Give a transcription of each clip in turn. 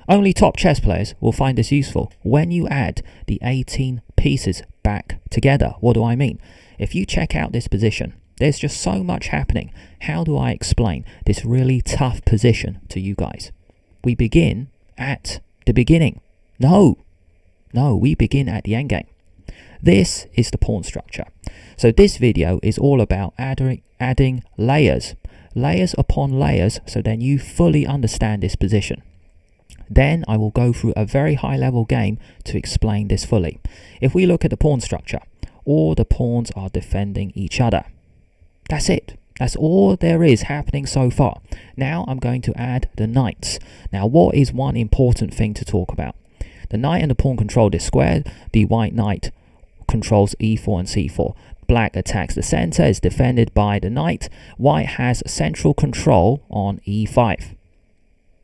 Only top chess players will find this useful. When you add the 18 pieces back together, what do I mean? If you check out this position, there's just so much happening. How do I explain this really tough position to you guys? We begin at the beginning. No, we begin at the endgame. This is the pawn structure. So this video is all about adding layers upon layers, so then you fully understand this position. Then I will go through a very high level game to explain this fully. If we look at the pawn structure, all the pawns are defending each other. That's it. That's all there is happening so far. Now I'm going to add the knights. Now what is one important thing to talk about? The knight and the pawn control this square. The white knight controls e4 and c4. Black attacks the center, is defended by the knight. White has central control on e5.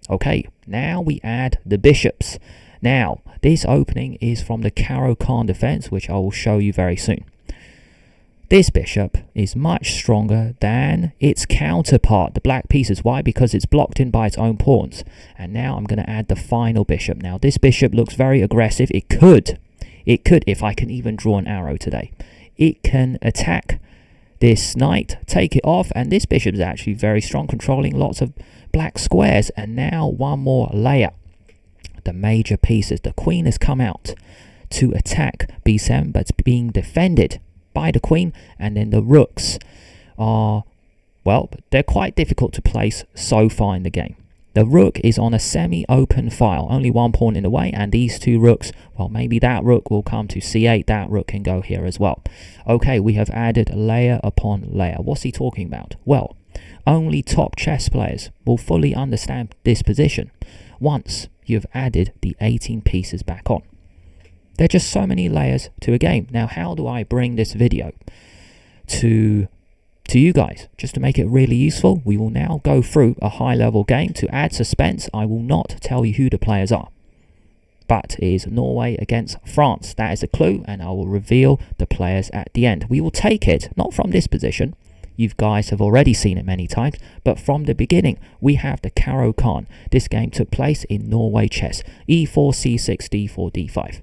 Okay, now we add the bishops. Now, this opening is from the Caro-Kann defense, which I will show you very soon. This bishop is much stronger than its counterpart, the black pieces. Why? Because it's blocked in by its own pawns. And now I'm going to add the final bishop. Now, this bishop looks very aggressive. It could, if I can even draw an arrow today, it can attack this knight, take it off, and this bishop is actually very strong, controlling lots of black squares. And now one more layer. The major pieces. The queen has come out to attack b7, but it's being defended by the queen, and then the rooks are, well, they're quite difficult to place so far in the game. The rook is on a semi-open file, only one pawn in the way, and these two rooks, well, maybe that rook will come to c8, that rook can go here as well. Okay, we have added layer upon layer. What's he talking about? Well, only top chess players will fully understand this position once you've added the 18 pieces back on. There are just so many layers to a game. Now, how do I bring this video to you guys? Just to make it really useful, we will now go through a high-level game. To add suspense, I will not tell you who the players are, but it is Norway against France. That is a clue, and I will reveal the players at the end. We will take it, not from this position. You guys have already seen it many times, but from the beginning, we have the Caro-Kann. This game took place in Norway chess. e4, c6, d4, d5.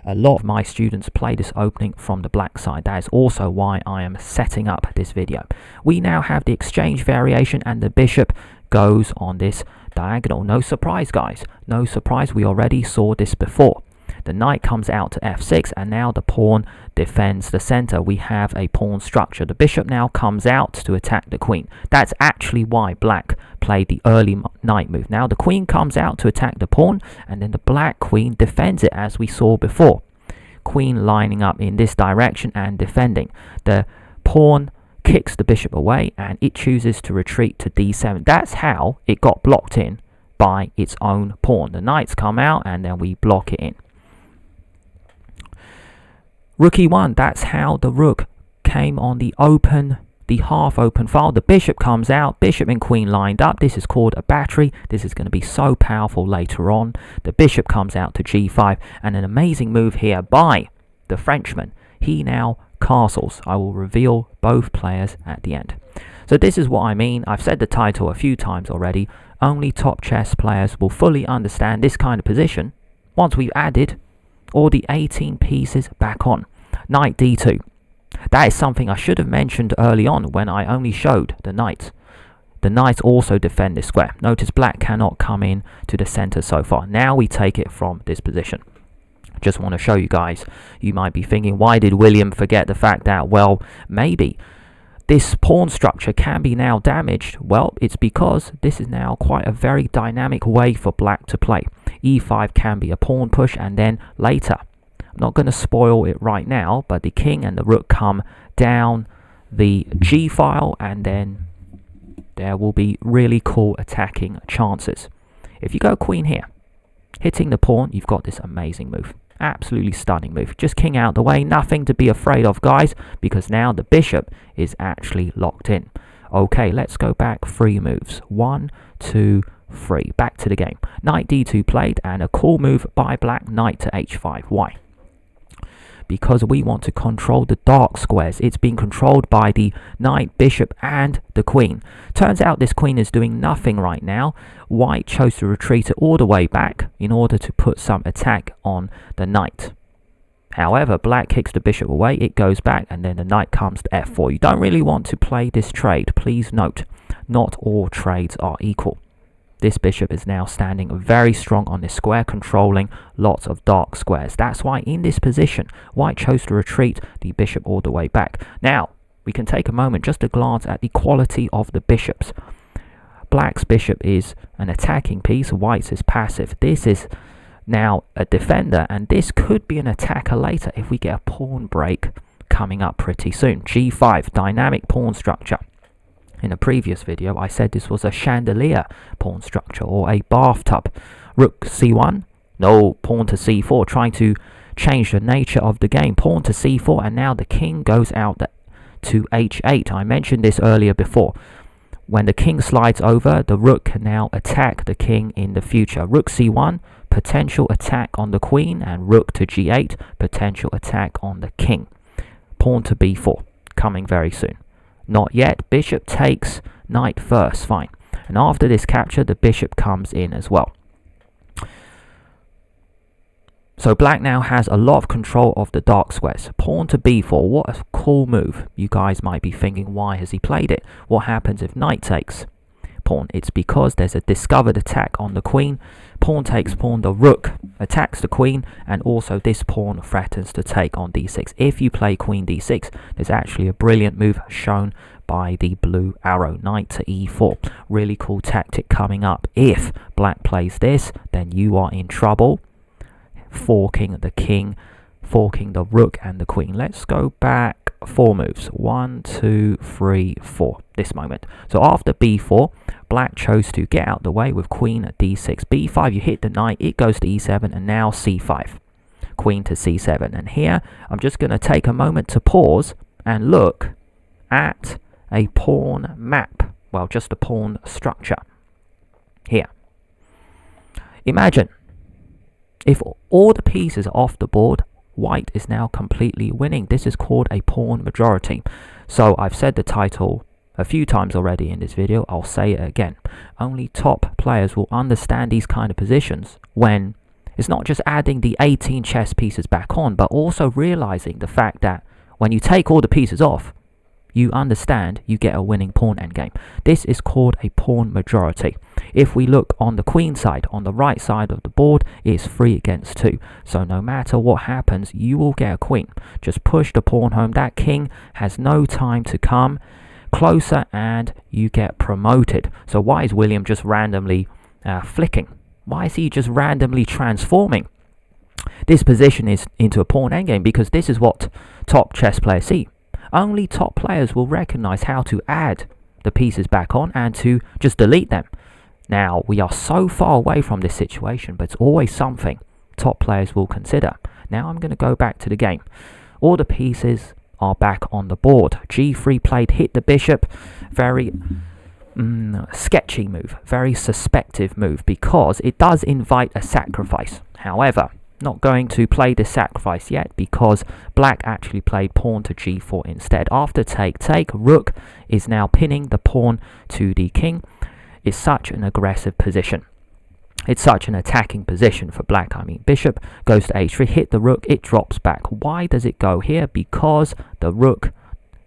A lot of my students play this opening from the black side. That is also why I am setting up this video. We now have the exchange variation, and the bishop goes on this diagonal. No surprise, guys. No surprise. We already saw this before. The knight comes out to f6, and now the pawn defends the center. We have a pawn structure. The bishop now comes out to attack the queen. That's actually why black played the early knight move. Now the queen comes out to attack the pawn, and then the black queen defends it, as we saw before. Queen lining up in this direction and defending. The pawn kicks the bishop away, and it chooses to retreat to d7. That's how it got blocked in by its own pawn. The knights come out, and then we block it in. Rook e1, that's how the rook came on the half open file. The bishop comes out, bishop and queen lined up. This is called a battery. This is going to be so powerful later on. The bishop comes out to g5, and an amazing move here by the Frenchman. He now castles. I will reveal both players at the end. So this is what I mean. I've said the title a few times already. Only top chess players will fully understand this kind of position once we've added all the 18 pieces back on. Knight d2. That is something I should have mentioned early on when I only showed the knights. The knights also defend this square. Notice black cannot come in to the center so far. Now we take it from this position. Just want to show you guys. You might be thinking, why did William forget the fact that, well, maybe this pawn structure can be now damaged? Well, it's because this is now quite a very dynamic way for black to play. e5 can be a pawn push, and then later, I'm not going to spoil it right now, but the king and the rook come down the g file, and then there will be really cool attacking chances. If you go queen here, hitting the pawn, you've got this amazing move. Absolutely stunning move. Just king out the way. Nothing to be afraid of, guys, because now the bishop is actually locked in. Okay, let's go back 3 moves. 1, 2, 3. Back to the game. Knight d2 played, and a cool move by black, knight to h5. Why? because we want to control the dark squares. It's being controlled by the knight, bishop, and the queen. Turns out this queen is doing nothing right now. White chose to retreat it all the way back in order to put some attack on the knight. However, black kicks the bishop away, it goes back, and then the knight comes to f4. You don't really want to play this trade. Please note, not all trades are equal. This bishop is now standing very strong on this square, controlling lots of dark squares. That's why in this position, white chose to retreat the bishop all the way back. Now, we can take a moment just to glance at the quality of the bishops. Black's bishop is an attacking piece, white's is passive. This is now a defender, and this could be an attacker later if we get a pawn break coming up pretty soon. G5, dynamic pawn structure. In a previous video, I said this was a chandelier pawn structure or a bathtub. Rook c1, no, pawn to c4, trying to change the nature of the game. Pawn to c4, and now the king goes out to h8. I mentioned this earlier before. When the king slides over, the rook can now attack the king in the future. Rook c1, potential attack on the queen, and rook to g8, potential attack on the king. Pawn to b4, coming very soon. Not yet. Bishop takes, knight first, fine. And after this capture, the bishop comes in as well. So black now has a lot of control of the dark squares. Pawn to b4, what a cool move. You guys might be thinking, why has he played it? What happens if knight takes pawn? It's because there's a discovered attack on the queen. Pawn takes pawn, the rook attacks the queen, and also this pawn threatens to take on d6. If you play queen d6, there's actually a brilliant move shown by the blue arrow, knight to e4. Really cool tactic coming up. If black plays this, then you are in trouble. Forking the king, forking the rook and the queen. Let's go back 4 moves. 1, 2, 3, 4. This moment. So after b4, black chose to get out the way with queen at d6. b5, you hit the knight, it goes to e7, and now c5. Queen to c7. And here, I'm just going to take a moment to pause and look at a pawn map. Well, just a pawn structure. Here. Imagine if all the pieces are off the board, white is now completely winning. This is called a pawn majority. So I've said the title a few times already in this video. I'll say it again. Only top players will understand these kind of positions when it's not just adding the 18 chess pieces back on, but also realizing the fact that when you take all the pieces off, you understand you get a winning pawn endgame. This is called a pawn majority. If we look on the queen side, on the right side of the board, it's 3 against 2. So no matter what happens, you will get a queen. Just push the pawn home. That king has no time to come closer, and you get promoted. So why is William just randomly flicking? Why is he just randomly transforming this position into a pawn endgame? Because this is what top chess players see. Only top players will recognize how to add the pieces back on and to just delete them. Now, we are so far away from this situation, but it's always something top players will consider. Now I'm going to go back to the game. All the pieces are back on the board. G3 played, hit the bishop. Very sketchy move, very suspective move, because it does invite a sacrifice. However, not going to play the sacrifice yet because black actually played pawn to g4 instead. After take, rook is now pinning the pawn to the king. It's such an aggressive position. It's such an attacking position for black. I mean, bishop goes to h3, hit the rook, it drops back. Why does it go here? Because the rook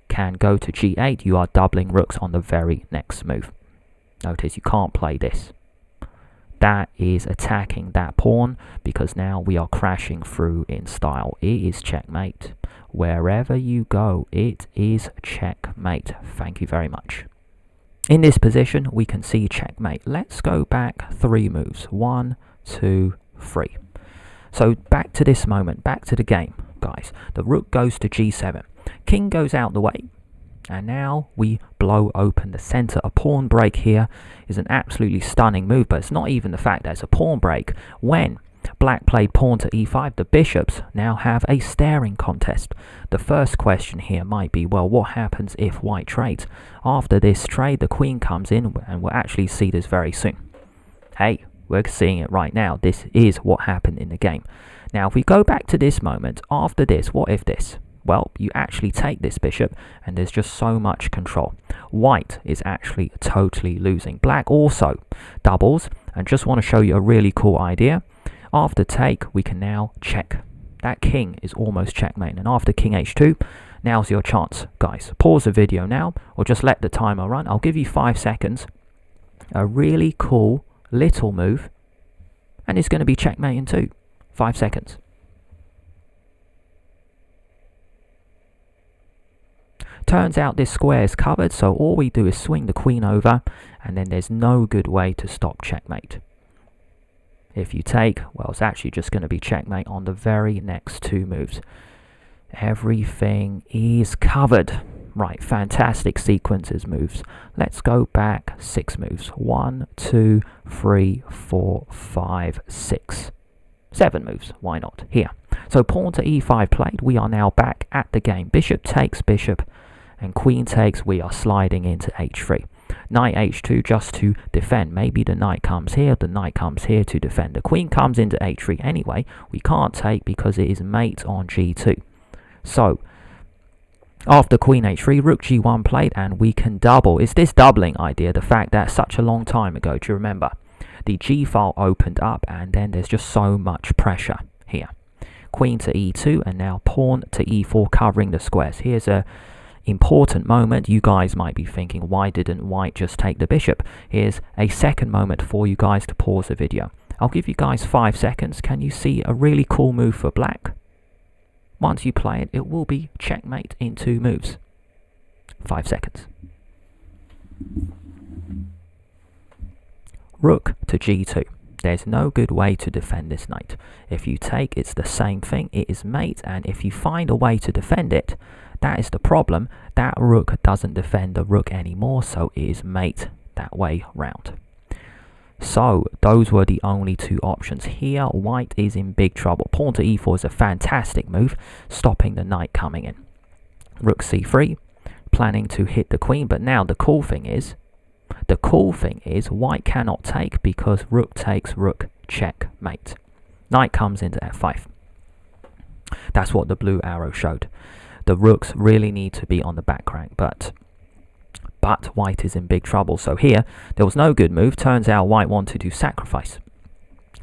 can go to g8. You are doubling rooks on the very next move. Notice you can't play this. That is attacking that pawn, because now we are crashing through in style. It is checkmate. Wherever you go, it is checkmate. Thank you very much. In this position, we can see checkmate. Let's go back 3 moves. 1, 2, 3. So back to this moment, back to the game, guys. The rook goes to g7. King goes out the way. And now we blow open the center. A pawn break here is an absolutely stunning move, but it's not even the fact that it's a pawn break. When black played pawn to e5, the bishops now have a staring contest. The first question here might be, well, what happens if white trades? After this trade, the queen comes in, and we'll actually see this very soon. Hey, We're seeing it right now. This is what happened in the game. Now, if we go back to this moment, after this, what if this? Well, you actually take this bishop, and there's just so much control. White is actually totally losing. Black also doubles, and just want to show you a really cool idea. After take, we can now check. That king is almost checkmate, and after king h2, now's your chance, guys. Pause the video now, or just let the timer run. I'll give you 5 seconds. A really cool little move, and it's going to be checkmate in 2. 5 seconds. Turns out this square is covered, so all we do is swing the queen over, and then there's no good way to stop checkmate. If you take, well, it's actually just going to be checkmate on the very next 2 moves. Everything is covered. Right, fantastic sequences moves. Let's go back 6 moves. 1, 2, 3, 4, 5, 6. 7 moves, why not? Here. So pawn to e5 played. We are now back at the game. Bishop takes bishop, and queen takes. We are sliding into h3. Knight h2 just to defend. Maybe the knight comes here, the knight comes here to defend. The queen comes into h3 anyway. We can't take because it is mate on g2. So, after queen h3, rook g1 played, and we can double. It's this doubling idea, the fact that such a long time ago, do you remember? The g file opened up, and then there's just so much pressure here. Queen to e2, and now pawn to e4, covering the squares. Here's a important moment. You guys might be thinking, why didn't white just take the bishop? Here's a second moment for you guys to pause the video. I'll give you guys 5 seconds. Can you see a really cool move for black? Once you play it, it will be checkmate in 2 moves. 5 seconds. Rook to g2. There's no good way to defend this knight. If you take, it's the same thing. It is mate, and if you find a way to defend it, that is the problem. That rook doesn't defend the rook anymore, so it is mate that way round. So, those were the only 2 options. Here, white is in big trouble. Pawn to e4 is a fantastic move, stopping the knight coming in. Rook c3, planning to hit the queen, but now the cool thing is white cannot take because rook takes rook checkmate. Knight comes into f5. That's what the blue arrow showed. The rooks really need to be on the back rank, but white is in big trouble. So here, there was no good move. Turns out white wanted to sacrifice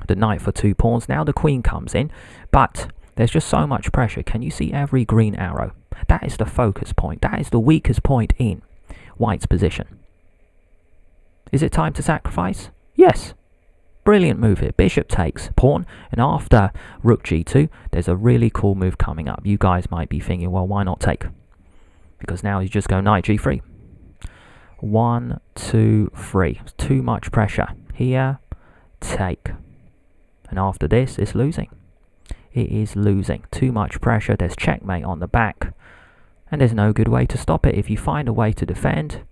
the knight for 2 pawns. Now the queen comes in, but there's just so much pressure. Can you see every green arrow? That is the focus point. That is the weakest point in white's position. Is it time to sacrifice? Yes. Brilliant move here. Bishop takes pawn, and after rook g2, there's a really cool move coming up. You guys might be thinking, well, why not take? Because now you just go knight g3. 1, 2, 3. It's too much pressure. Here, take. And after this, it's losing. It is losing. Too much pressure. There's checkmate on the back. And there's no good way to stop it. If you find a way to defend,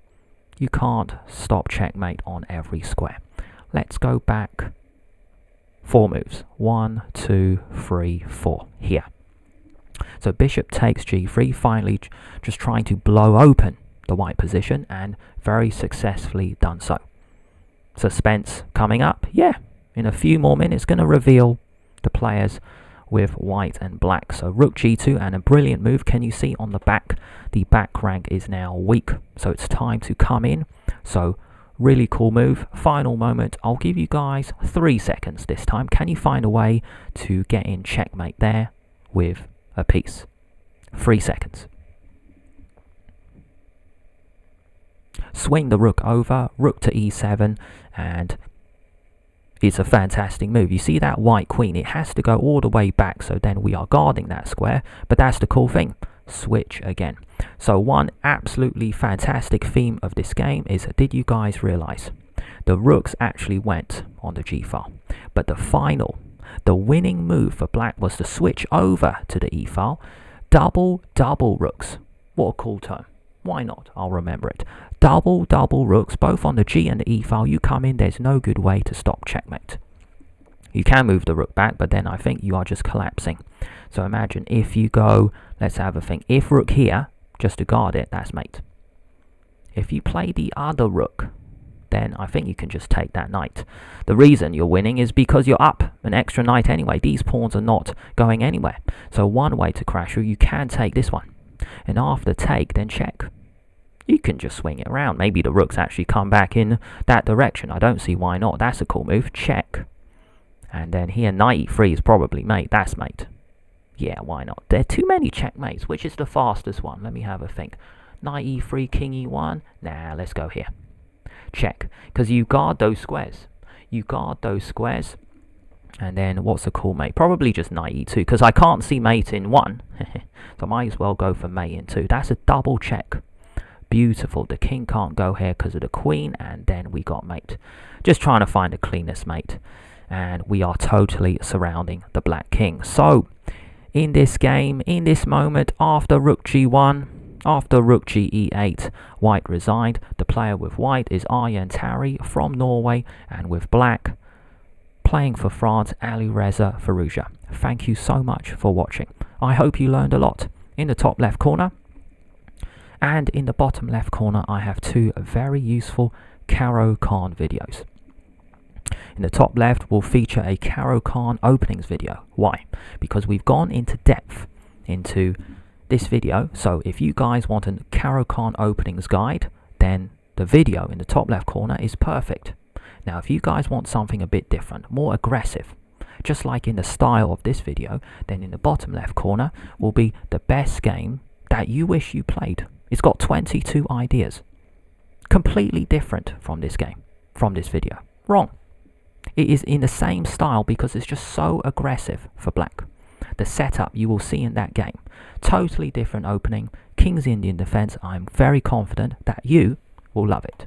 you can't stop checkmate on every square. Let's go back 4 moves. 1, 2, 3, 4. Here. So bishop takes g3, finally just trying to blow open the white position, and very successfully done so. Suspense coming up. Yeah, in a few more minutes, going to reveal the players with white and black. So rook g2, and a brilliant move. Can you see on the back? The back rank is now weak, so it's time to come in. So really cool move. Final moment. I'll give you guys 3 seconds this time. Can you find a way to get in checkmate there with a piece? 3 seconds. Swing the rook over, rook to e7, and it's a fantastic move. You see that white queen, it has to go all the way back, so then we are guarding that square, but that's the cool thing. Switch again. So one absolutely fantastic theme of this game is, did you guys realize the rooks actually went on the g file, but the winning move for black was to switch over to the e file. Double rooks. What a cool term. Why not? I'll remember it. Double rooks, both on the g and the e file. You come in, there's no good way to stop checkmate. You can move the rook back, but then I think you are just collapsing. So imagine if you go, let's have a think. If rook here, just to guard it, that's mate. If you play the other rook then I think you can just take that knight. The reason you're winning is because you're up an extra knight anyway. These pawns are not going anywhere. So one way to crash through, you can take this one. And after take, then check. You can just swing it around. Maybe the rooks actually come back in that direction. I don't see why not. That's a cool move. Check. And then here, knight e3 is probably mate. That's mate. Yeah, why not? There are too many checkmates. Which is the fastest one? Let me have a think. Knight e3, king e1. Nah, let's go here. Check. Because you guard those squares. You guard those squares. And then what's a cool mate? Probably just knight e2. Because I can't see mate in 1. So I might as well go for mate in 2. That's a double check. Beautiful. The king can't go here because of the queen. And then we got mate. Just trying to find the cleanest mate. And we are totally surrounding the black king. So, in this game, in this moment, after rook g1, after rook g e8, white resigned. The player with white is Arjen Tari from Norway, and with black, playing for France, Alireza Firouzja. Thank you so much for watching. I hope you learned a lot. In the top left corner, and in the bottom left corner, I have 2 very useful Caro-Kann videos. In the top left will feature a Caro-Kann openings video. Why? Because we've gone into depth into this video. So if you guys want a Caro-Kann openings guide, then the video in the top left corner is perfect. Now if you guys want something a bit different, more aggressive, just like in the style of this video, then in the bottom left corner will be the best game that you wish you played. It's got 22 ideas. Completely different from this game, from this video. Wrong. It is in the same style because it's just so aggressive for black. The setup you will see in that game. Totally different opening. King's Indian defense. I'm very confident that you will love it.